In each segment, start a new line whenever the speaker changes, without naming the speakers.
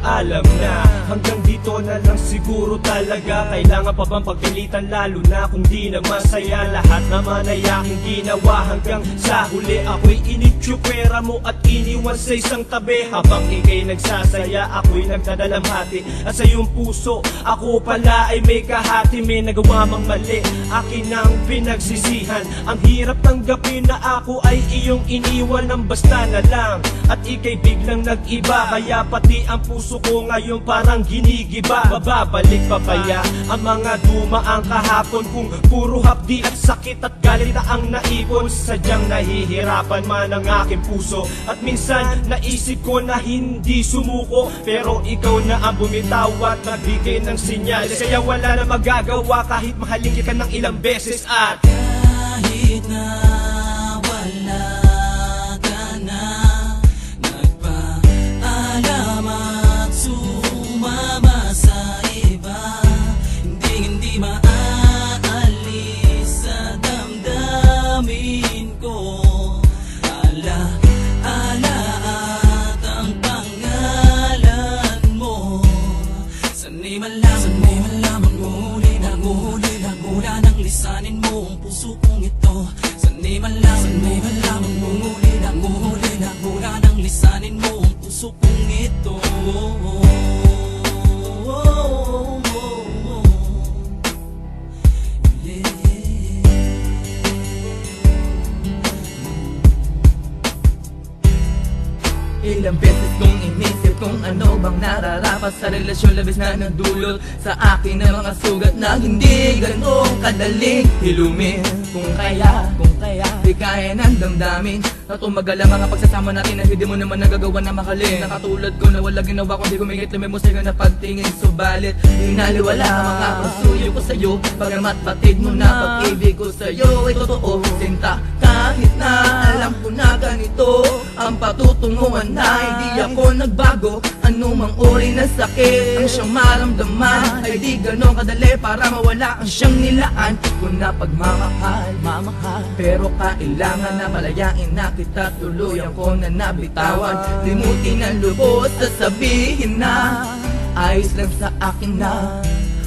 paalam na. Hanggang dito na lang siguro talaga. Kailangan pa bang pagpilitan, lalo na kung di na masaya? Lahat naman ay aking ginawa, hanggang sa huli ako'y initsupera mo at iniwan sa isang tabi. Habang ika'y nagsasaya, ako'y nagdadalamhati. At sa iyong puso, ako pala ay may kahati. May nagawa mang mali, akin ang pinagsisihan. Ang hirap tanggapin na ako ay iyong iniwan ng basta na lang. At ika'y biglang nag-iba, kaya pati ang puso ko ngayon parang ginigiba. Mababalik pa kaya ang mga dumaang kahapon, kung puro hapdi at sakit at galit na ang naipon? Sadyang nahihirapan man ang aking puso, at minsan naisip ko na hindi sumuko. Pero ikaw na ang bumitaw at nagbigay ng sinyales, kaya wala na magagawa kahit mahalin kita ng ilang beses. At
kahit na wala ka na, nagpaalam at sumama sa iba, hindi maaalis sa damdamin ko. Ala-ala at ang pangalan mo, sanay malaman muli nagmula ng lisanin mo ang puso kong ito. Sanay malaman muli nagmula ng lisanin mo ang puso kong ito.
Ilang beses kong inisip kung ano bang nararapat sa relasyon, labis na nagdulot sa akin ng mga sugat na hindi ganong kadaling hilumin. Kung kaya di kaya ng damdamin na tumagal ang mga pagsasama natin, na hindi mo naman nagagawa na makalin. Nakatulad ko na wala ginawa kundi kumingit lumimos sa'yo na pagtingin. Subalit hinaliwala ang mga pagsuyo ko sa'yo, bagamat batid mo na pag-ibig ko sa'yo ay totoo. Sinta, kahit na alam ko na ganito ang patutunguhan, na hindi ako nagbago. Anumang uri na sakit ang siyang maramdaman, ay di ganon kadali para mawala ang siyang nilaan ko na pagmamahal. Pero kailangan na palayain na kita, tuluyan ko na nabitawan. Limutin ang lubos, sasabihin na ayos lang sa akin na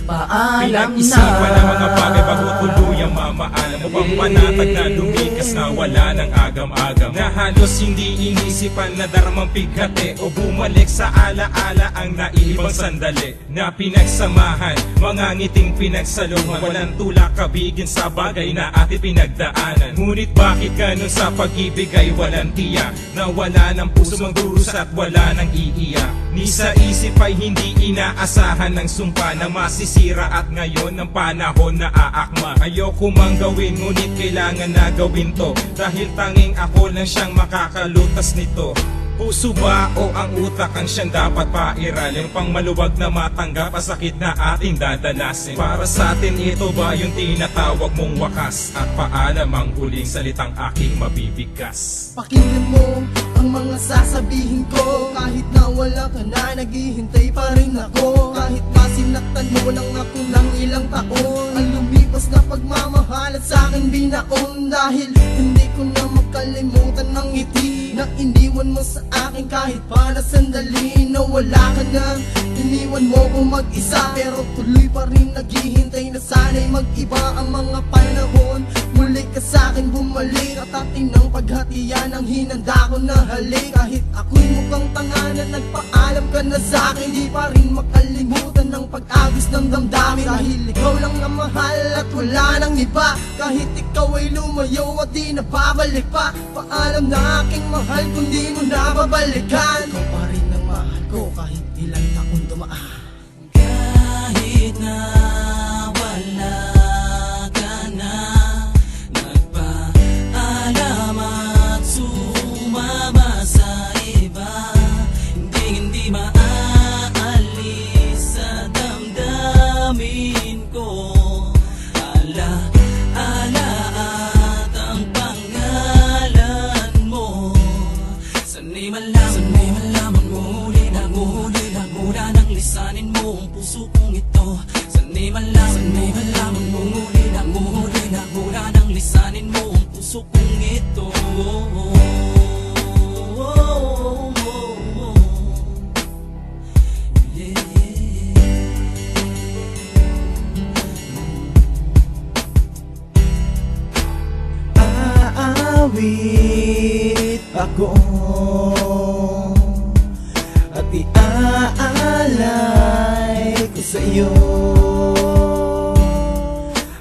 paalam na.
Pinag-isipan ang mga bagay bago tuluyang mamaalam mo pang panatag na lumikas na wala ng agam-agam, na halos hindi inisipan na daramang pighati o bumalik sa alaala ang naibang sandali na pinagsamahan, mga ngiting pinagsaluhan, walang tulak kabigin sa bagay na ating pinagdaanan. Ngunit bakit ganun sa pag-ibig ay walang tiyak, na wala ng puso magdurus at wala ng iiyak, ni sa isip ay hindi inaasahan ng sumpa na masisira, at ngayon ang panahon na aakma. Ayoko mang gawin ngunit kailangan na gawin to, dahil tanging ako lang siyang makakalutas nito. Puso ba o ang utak ang siyang dapat pairalin, pang maluwag na matanggap ang sakit na ating dadalasin? Para sa atin ito ba yung tinatawag mong wakas, at paalam ang huling salitang aking mabibigkas?
Pakinggan mo ang mga sasabihin ko, kahit na wala ka na, naghihintay pa rin ako. Kahit pa sinaktan mo lang ako ng ilang taon, ang lumipas na pagmamahal at sa'kin binakon. Dahil hindi ko na makalimutan ng ngiti na iniwan mo sa akin, kahit para sandali na wala ka na. Iniwan mo ko mag-isa, pero tuloy pa rin naghihintay na sana'y mag-iba ang mga panahon. Muli ka sa'kin bumalik, at atin ng paghatian ang hinanda ko na halik. Kahit ako'y mukhang tanga na nagpaalam ka na sa'kin, di pa rin makalimutan ng pag-agos ng damdamin. Dahil ikaw lang na mahal at wala nang iba, kahit ikaw ay lumayo at di na babalik pa. Paalam na aking mahal kung di mo na babalikan. Ikaw pa rin ang mahal ko kahit ilang taon dumaan.
Kahit na wala ka na, nagpaalam at sumama sa iba, hindi maaalis sa damdamin ko. Ala-ala at ang pangalan mo, sanay malaman muli nagmula ng lisanin mo ang puso kong ito. Sanay malaman muli nagmula ng lisanin mo ang puso kong ito.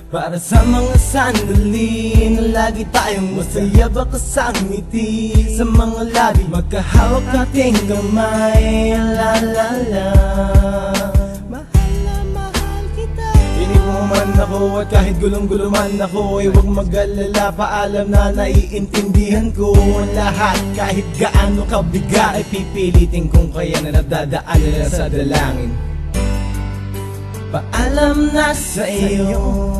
Para sa mga sandali na lagi tayong masaya baka sa ngiti sa mga labi magkahawak ating kamay, la la la. Mahal na mahal kita. Pinig mo man ako at kahit gulong-gulo man ako ay huwag mag-alala, paalam na naiintindihan ko ang lahat. Kahit gaano kabigat ay pipilitin kung kaya na nadadaan nila sa dalangin. Paalam na sa iyo.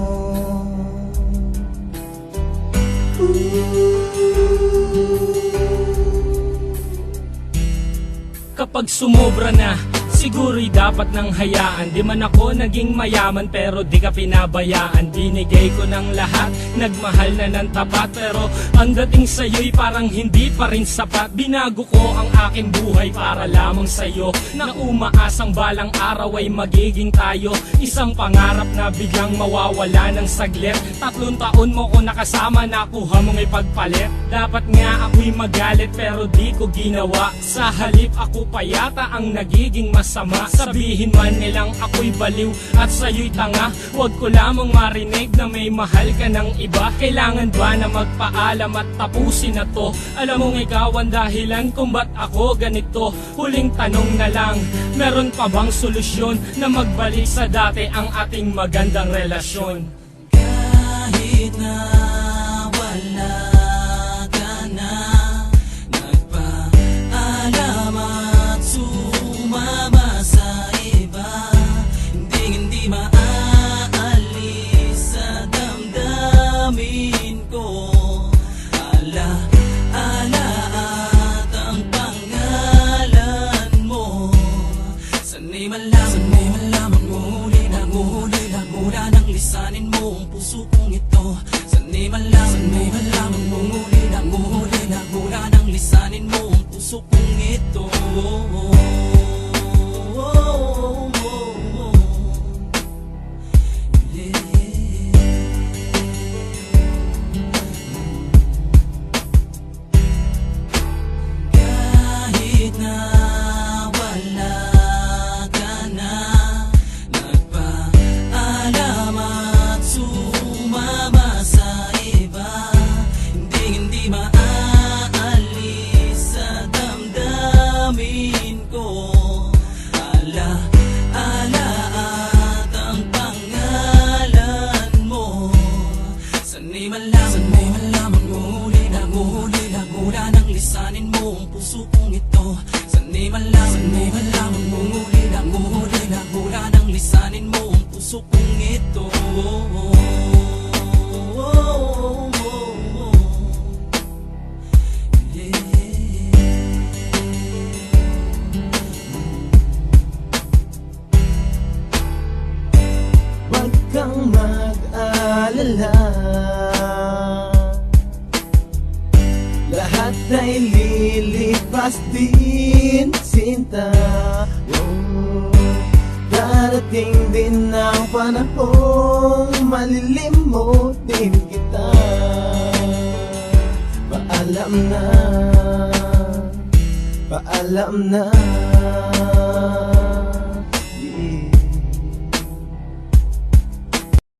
Kapag sumobra na, siguro'y dapat nang hayaan. Di man ako naging mayaman pero di ka pinabayaan. Binigay ko ng lahat, nagmahal na ng tapat. Pero ang dating sa'yo'y parang hindi pa rin sapat. Binago ko ang aking buhay para lamang sa'yo, na umaasang balang araw ay magiging tayo. Isang pangarap na biglang mawawala ng saglit. 3 taon mo ko nakasama, nakuha mong ipagpalit. Dapat nga ako'y magalit pero di ko ginawa. Sa halip ako pa yata ang nagiging masama. Sabihin man nilang ako'y baliw at sa'yo'y tanga, huwag ko lamang marinig na may mahal ka ng iba. Kailangan ba na magpaalam at tapusin na to? Alam mong ikaw ang dahilan kung ba't ako ganito. Huling tanong na lang, meron pa bang solusyon na magbalik sa dati ang ating magandang relasyon?
Kahit na wala ka na, nagpaalam at sumama sa iba, hindi maaalis sa damdamin ko. Ala-ala at ang pangalan mo, sana'y malaman muli na mula ng lisanin mo ang puso kong ito. Sana'y malaman muli na mula ng lisanin mo ang puso kong ito. Kahit na wala ka na, nagpaalam at sumama sa iba, hindi maaalis sa damdamin ko. Ala-ala at ang pangalan mo, sana'y malaman muli na mula ng lisanin mo ang puso kong ito. Sana'y malaman muli na mula ng lisanin mo ang puso kong ito.
Huwag kang mag-alala, lahat ay lilipas din, sinta. Darating din ang panahong malilimutin kita. Paalam na, paalam na.